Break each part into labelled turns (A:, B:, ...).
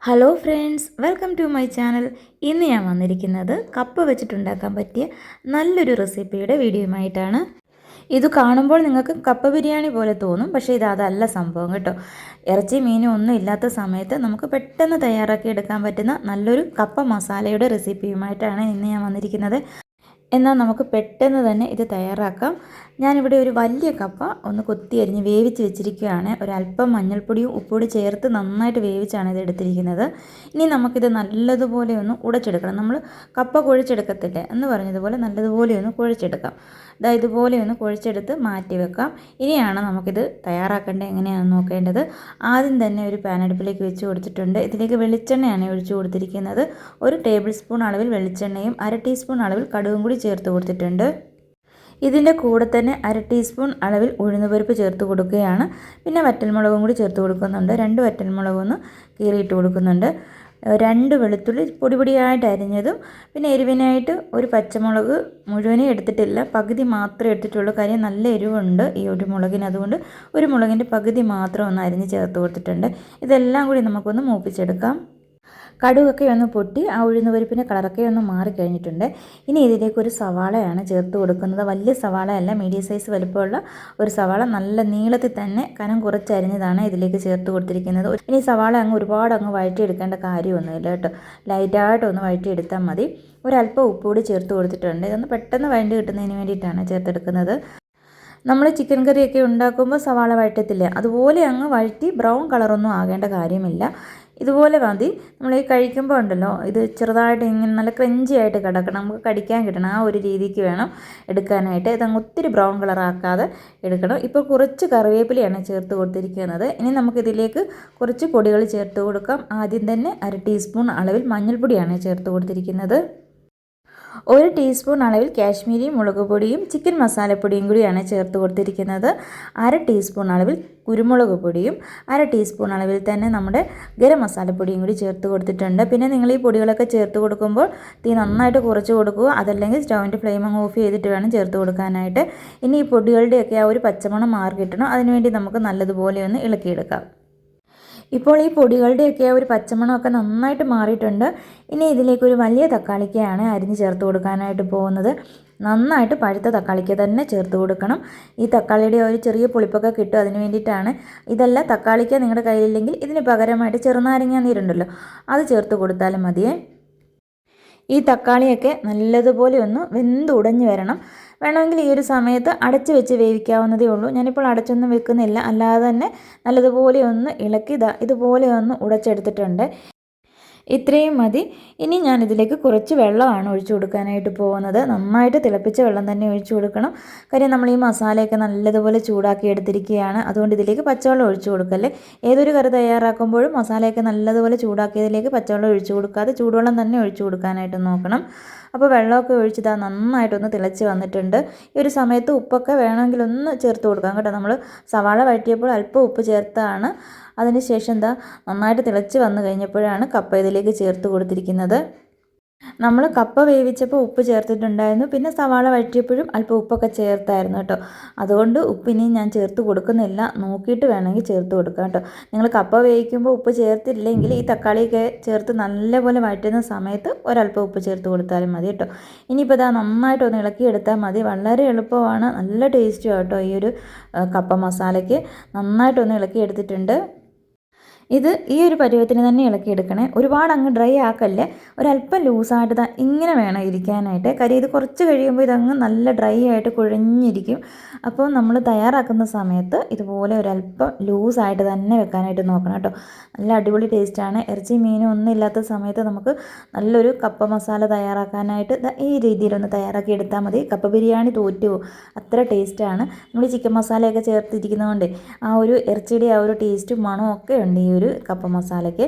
A: Hello friends, welcome to my channel. ഇന്ന് ഞാൻ വന്നിരിക്കുന്നത് കപ്പ വെച്ചിട്ടുണ്ടാക്കാൻ പറ്റിയ നല്ലൊരു റെസിപ്പിയുടെ വീഡിയോയുമായിട്ടാണ്. ഇത് കാണുമ്പോൾ നിങ്ങൾക്ക് കപ്പ ബിരിയാണി പോലെ തോന്നും, പക്ഷേ അതല്ല സംഭവം കേട്ടോ. ഇറച്ചി മീനും ഒന്നും ഇല്ലാത്ത സമയത്ത് നമുക്ക് പെട്ടെന്ന് തയ്യാറാക്കി എടുക്കാൻ പറ്റുന്ന നല്ലൊരു കപ്പ മസാലയുടെ റെസിപ്പിയുമായിട്ടാണ് ഇന്ന് ഞാൻ വന്നിരിക്കുന്നത്. എന്നാൽ നമുക്ക് പെട്ടെന്ന് തന്നെ ഇത് തയ്യാറാക്കാം. ഞാനിവിടെ ഒരു വലിയ കപ്പ ഒന്ന് കൊത്തി അരിഞ്ഞ് വേവിച്ച് വെച്ചിരിക്കുകയാണ്. ഒരല്പം മഞ്ഞൾപ്പൊടിയും ഉപ്പുകൂടി ചേർത്ത് നന്നായിട്ട് വേവിച്ചാണ് ഇത് എടുത്തിരിക്കുന്നത്. ഇനി നമുക്കിത് നല്ലതുപോലെ ഒന്ന് ഉടച്ചെടുക്കണം. നമ്മൾ കപ്പ കുഴച്ചെടുക്കത്തില്ലേ എന്ന് പറഞ്ഞതുപോലെ നല്ലതുപോലെ ഒന്ന് കുഴച്ചെടുക്കാം. ഇതുപോലെ ഒന്ന് കുഴച്ചെടുത്ത് മാറ്റി വെക്കാം. ഇനിയാണ് നമുക്കിത് തയ്യാറാക്കേണ്ടത് എങ്ങനെയാണെന്ന് നോക്കേണ്ടത്. ആദ്യം തന്നെ ഒരു പാൻ അടുപ്പിലേക്ക് വെച്ച് കൊടുത്തിട്ടുണ്ട്. ഇതിലേക്ക് വെളിച്ചെണ്ണയാണ് ഒഴിച്ചു കൊടുത്തിരിക്കുന്നത്. 1 ടേബിൾ സ്പൂൺ അളവിൽ വെളിച്ചെണ്ണയും 1/2 ടീസ്പൂൺ അളവിൽ കടുകും കൂടി ചേർത്ത് കൊടുത്തിട്ടുണ്ട്. ഇതിൻ്റെ കൂടെ തന്നെ 1/2 ടീസ്പൂൺ അളവിൽ ഉഴുന്നുപരിപ്പ് ചേർത്ത് കൊടുക്കുകയാണ്. പിന്നെ വറ്റൽമുളകും കൂടി ചേർത്ത് കൊടുക്കുന്നുണ്ട്. 2 വറ്റൽമുളകൊന്ന് കീറിയിട്ട് കൊടുക്കുന്നുണ്ട്. 2 വെളുത്തുള്ളി പൊടിയായിട്ട് അരിഞ്ഞതും, പിന്നെ എരിവിനായിട്ട് ഒരു പച്ചമുളക് മുഴുവനും എടുത്തിട്ടില്ല, പകുതി മാത്രമേ എടുത്തിട്ടുള്ളൂ. കാര്യം നല്ല എരിവുണ്ട് ഈ ഒരു മുളകിന്, അതുകൊണ്ട് ഒരു മുളകിൻ്റെ പകുതി മാത്രം ഒന്ന് അരിഞ്ഞ് ചേർത്ത് കൊടുത്തിട്ടുണ്ട്. ഇതെല്ലാം കൂടി നമുക്കൊന്ന് മൂപ്പിച്ചെടുക്കാം. കടുകൊക്കെ ഒന്ന് പൊട്ടി ആ ഉഴുന്നുപരിപ്പിൻ്റെ കളറൊക്കെ ഒന്ന് മാറിക്കഴിഞ്ഞിട്ടുണ്ട്. ഇനി ഇതിലേക്ക് ഒരു സവാളയാണ് ചേർത്ത് കൊടുക്കുന്നത്. വലിയ സവാളയല്ല, മീഡിയം സൈസ് വലുപ്പമുള്ള ഒരു സവാള നല്ല നീളത്തിൽ തന്നെ കനം കുറച്ചരിഞ്ഞതാണ് ഇതിലേക്ക് ചേർത്ത് കൊടുത്തിരിക്കുന്നത്. ഇനി സവാള ഒരുപാട് വഴറ്റിയെടുക്കേണ്ട കാര്യമൊന്നുമില്ല കേട്ടോ. ലൈറ്റായിട്ടൊന്ന് വഴറ്റിയെടുത്താൽ മതി. ഒരല്പം ഉപ്പ് കൂടി ചേർത്ത് കൊടുത്തിട്ടുണ്ട്. ഇതൊന്ന് പെട്ടെന്ന് വഴണ്ടി കിട്ടുന്നതിന് വേണ്ടിയിട്ടാണ് ചേർത്തെടുക്കുന്നത്. നമ്മൾ ചിക്കൻ കറിയൊക്കെ ഉണ്ടാക്കുമ്പോൾ സവാള വഴറ്റത്തില്ലേ, അതുപോലെ വഴറ്റി ബ്രൗൺ കളറൊന്നും ആകേണ്ട കാര്യമില്ല. ഇതുപോലെ മതി. നമ്മൾ ഈ കഴിക്കുമ്പോൾ ഉണ്ടല്ലോ, ഇത് ചെറുതായിട്ട് ഇങ്ങനെ നല്ല ക്രഞ്ചി ആയിട്ട് കിടക്കണം, നമുക്ക് കടിക്കാൻ കിട്ടണം. ആ ഒരു രീതിക്ക് വേണം എടുക്കാനായിട്ട്. ഇതങ്ങ് ഒത്തിരി ബ്രൗൺ കളറാക്കാതെ എടുക്കണം. ഇപ്പോൾ കുറച്ച് കറിവേപ്പിലയാണ് ചേർത്ത് കൊടുത്തിരിക്കുന്നത്. ഇനി നമുക്കിതിലേക്ക് കുറച്ച് പൊടികൾ ചേർത്ത് കൊടുക്കാം. ആദ്യം തന്നെ 1/2 ടീസ്പൂൺ അളവിൽ മഞ്ഞൾപ്പൊടിയാണ് ചേർത്ത് കൊടുത്തിരിക്കുന്നത്. 1 ടീസ്പൂൺ അളവിൽ കാശ്മീരി മുളക് പൊടിയും ചിക്കൻ മസാലപ്പൊടിയും കൂടിയാണ് ചേർത്ത് കൊടുത്തിരിക്കുന്നത്. 1/2 ടീസ്പൂൺ അളവിൽ കുരുമുളക് പൊടിയും 1/2 ടീസ്പൂൺ അളവിൽ തന്നെ നമ്മുടെ ഗരം മസാലപ്പൊടിയും കൂടി ചേർത്ത് കൊടുത്തിട്ടുണ്ട്. പിന്നെ നിങ്ങൾ ഈ പൊടികളൊക്കെ ചേർത്ത് കൊടുക്കുമ്പോൾ തീ നന്നായിട്ട് കുറച്ച് കൊടുക്കുക. അതല്ലെങ്കിൽ സ്റ്റൗവിൻ്റെ ഫ്ലെയിം ഓഫ് ചെയ്തിട്ട് വേണം ചേർത്ത് കൊടുക്കാനായിട്ട്. ഇനി ഈ പൊടികളുടെയൊക്കെ ആ ഒരു പച്ചമണം മാറി കിട്ടണം. അതിനുവേണ്ടി നമുക്ക് നല്ലതുപോലെ ഒന്ന് ഇളക്കിയെടുക്കാം. ഇപ്പോൾ ഈ പൊടികളുടെയൊക്കെ ഒരു പച്ചമണമൊക്കെ നന്നായിട്ട് മാറിയിട്ടുണ്ട്. ഇനി ഇതിലേക്ക് ഒരു വലിയ തക്കാളിക്കയാണ് അരിഞ്ഞ് ചേർത്ത് കൊടുക്കാനായിട്ട് പോകുന്നത്. നന്നായിട്ട് പഴുത്ത തക്കാളിക്ക തന്നെ ചേർത്ത് കൊടുക്കണം. ഈ തക്കാളിയുടെ ഒരു ചെറിയ പുളിപ്പൊക്കെ കിട്ടും, അതിന് വേണ്ടിയിട്ടാണ്. ഇതല്ല, തക്കാളിക്ക നിങ്ങളുടെ കയ്യിലില്ലെങ്കിൽ ഇതിന് പകരമായിട്ട് ചെറുനാരങ്ങ നീരുണ്ടല്ലോ, അത് ചേർത്ത് കൊടുത്താലും മതിയേ. ഈ തക്കാളിയൊക്കെ നല്ലതുപോലെ ഒന്ന് വെന്തുടഞ്ഞ് വരണം. വേണമെങ്കിൽ ഈ ഒരു സമയത്ത് അടച്ച് വെച്ച് വേവിക്കാവുന്നതേ ഉള്ളൂ. ഞാനിപ്പോൾ അടച്ചൊന്നും വെക്കുന്നില്ല, അല്ലാതെ തന്നെ നല്ലതുപോലെ ഒന്ന് ഇളക്കി ഇതുപോലെ ഒന്ന് ഉടച്ചെടുത്തിട്ടുണ്ട്. ഇത്രയും മതി. ഇനി ഞാനിതിലേക്ക് കുറച്ച് വെള്ളമാണ് ഒഴിച്ചു കൊടുക്കാനായിട്ട് പോകുന്നത്. നന്നായിട്ട് തിളപ്പിച്ച വെള്ളം തന്നെ ഒഴിച്ചു കൊടുക്കണം. കാര്യം നമ്മൾ ഈ മസാലയൊക്കെ നല്ലതുപോലെ ചൂടാക്കി എടുത്തിരിക്കുകയാണ്. അതുകൊണ്ട് ഇതിലേക്ക് പച്ചവെള്ളം ഒഴിച്ചു കൊടുക്കല്ലേ. ഏതൊരു കറി തയ്യാറാക്കുമ്പോഴും മസാലയൊക്കെ നല്ലതുപോലെ ചൂടാക്കിയതിലേക്ക് പച്ചവെള്ളം ഒഴിച്ചു കൊടുക്കാതെ ചൂടുവെള്ളം തന്നെ ഒഴിച്ചു കൊടുക്കാനായിട്ട് നോക്കണം. അപ്പോൾ വെള്ളമൊക്കെ ഒഴിച്ചിട്ട് നന്നായിട്ടൊന്ന് തിളച്ച് വന്നിട്ടുണ്ട്. ഈ ഒരു സമയത്ത് ഉപ്പൊക്കെ വേണമെങ്കിൽ ഒന്ന് ചേർത്ത് കൊടുക്കാം കേട്ടോ. നമ്മൾ സവാള വഴറ്റിയപ്പോൾ അല്പം ഉപ്പ് ചേർത്താണ്. അതിനുശേഷം നന്നായിട്ട് തിളച്ച് വന്നു കഴിഞ്ഞപ്പോഴാണ് കപ്പ ഇതിലേക്ക് ചേർത്ത് കൊടുത്തിരിക്കുന്നത്. നമ്മൾ കപ്പ വേവിച്ചപ്പോൾ ഉപ്പ് ചേർത്തിട്ടുണ്ടായിരുന്നു. പിന്നെ സവാള വഴറ്റിയപ്പോഴും അല്പം ഉപ്പൊക്കെ ചേർത്തായിരുന്നു കേട്ടോ. അതുകൊണ്ട് ഉപ്പിനി ഞാൻ ചേർത്ത് കൊടുക്കുന്നില്ല, നോക്കിയിട്ട് വേണമെങ്കിൽ ചേർത്ത് കൊടുക്കാം കേട്ടോ. നിങ്ങൾ കപ്പ വേവിക്കുമ്പോൾ ഉപ്പ് ചേർത്തില്ലെങ്കിൽ ഈ തക്കാളിയൊക്കെ ചേർത്ത് നല്ലപോലെ വഴറ്റുന്ന സമയത്ത് ഒരല്പം ഉപ്പ് ചേർത്ത് കൊടുത്താലും മതി കേട്ടോ. ഇനിയിപ്പോൾ നന്നായിട്ടൊന്ന് ഇളക്കിയെടുത്താൽ മതി. വളരെ എളുപ്പമാണ്, നല്ല ടേസ്റ്റും കേട്ടോ ഈ ഒരു കപ്പ മസാലയ്ക്ക്. നന്നായിട്ടൊന്ന് ഇളക്കിയെടുത്തിട്ടുണ്ട്. ഇത് ഈ ഒരു പരുവത്തിന് തന്നെ ഇളക്കിയെടുക്കണേ. ഒരുപാട് ഡ്രൈ ആക്കല്ലേ, ഒരല്പം ലൂസായിട്ട് ഇങ്ങനെ വേണം ഇരിക്കാനായിട്ട്. കാര്യം ഇത് കുറച്ച് കഴിയുമ്പോൾ ഇതങ്ങ് നല്ല ഡ്രൈ ആയിട്ട് കുഴഞ്ഞിരിക്കും. അപ്പോൾ നമ്മൾ തയ്യാറാക്കുന്ന സമയത്ത് ഇതുപോലെ ഒരല്പം ലൂസായിട്ട് തന്നെ വെക്കാനായിട്ട് നോക്കണം കേട്ടോ. നല്ല അടിപൊളി ടേസ്റ്റാണ്. ഇറച്ചി മീനും ഒന്നും ഇല്ലാത്ത സമയത്ത് നമുക്ക് നല്ലൊരു കപ്പ മസാല തയ്യാറാക്കാനായിട്ട് ഈ രീതിയിലൊന്ന് തയ്യാറാക്കി എടുത്താൽ മതി. കപ്പ ബിരിയാണി തോറ്റു, അത്ര ടേസ്റ്റാണ്. നമ്മൾ ചിക്കൻ മസാലയൊക്കെ ചേർത്തിരിക്കുന്നതുകൊണ്ട് ആ ഒരു ഇറച്ചിയുടെ ആ ഒരു ടേസ്റ്റും മണവും ഒക്കെ ഉണ്ട് ഈ ഒരു കപ്പ മസാലയ്ക്ക്.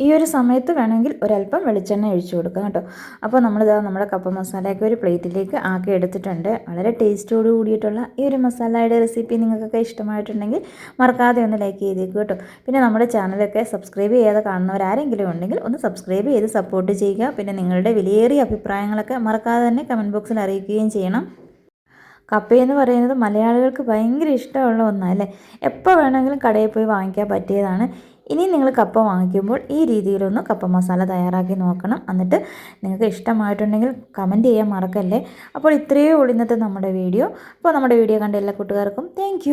A: ഈ ഒരു സമയത്ത് വേണമെങ്കിൽ ഒരല്പം വെളിച്ചെണ്ണ ഒഴിച്ചു കൊടുക്കാം കേട്ടോ. അപ്പോൾ നമ്മുടെ കപ്പ മസാലയൊക്കെ ഒരു പ്ലേറ്റിലേക്ക് ആക്കി എടുത്തിട്ടുണ്ട്. വളരെ ടേസ്റ്റോട് കൂടിയിട്ടുള്ള ഈ ഒരു മസാലയുടെ റെസിപ്പി നിങ്ങൾക്കൊക്കെ ഇഷ്ടമായിട്ടുണ്ടെങ്കിൽ മറക്കാതെ ഒന്ന് ലൈക്ക് ചെയ്തേക്കും കേട്ടോ. പിന്നെ നമ്മുടെ ചാനലൊക്കെ സബ്സ്ക്രൈബ് ചെയ്യാതെ കാണുന്നവരാരെങ്കിലും ഉണ്ടെങ്കിൽ ഒന്ന് സബ്സ്ക്രൈബ് ചെയ്ത് സപ്പോർട്ട് ചെയ്യുക. പിന്നെ നിങ്ങളുടെ വിലയേറിയ അഭിപ്രായങ്ങളൊക്കെ മറക്കാതെ തന്നെ കമൻറ്റ് ബോക്സിൽ അറിയിക്കുകയും ചെയ്യണം. കപ്പയെന്ന് പറയുന്നത് മലയാളികൾക്ക് ഭയങ്കര ഇഷ്ടമുള്ള ഒന്നല്ലേ. എപ്പോൾ വേണമെങ്കിലും കടയിൽ പോയി വാങ്ങിക്കാൻ പറ്റിയതാണ്. ഇനി നിങ്ങൾ കപ്പ വാങ്ങിക്കുമ്പോൾ ഈ രീതിയിലൊന്ന് കപ്പ മസാല തയ്യാറാക്കി നോക്കണം. എന്നിട്ട് നിങ്ങൾക്ക് ഇഷ്ടമായിട്ടുണ്ടെങ്കിൽ കമൻറ്റ് ചെയ്യാൻ മറക്കല്ലേ. അപ്പോൾ ഇത്രയേ ഉള്ളൂ ഇന്നത്തെ നമ്മുടെ വീഡിയോ. അപ്പോൾ നമ്മുടെ വീഡിയോ കണ്ട എല്ലാ കൂട്ടുകാർക്കും താങ്ക്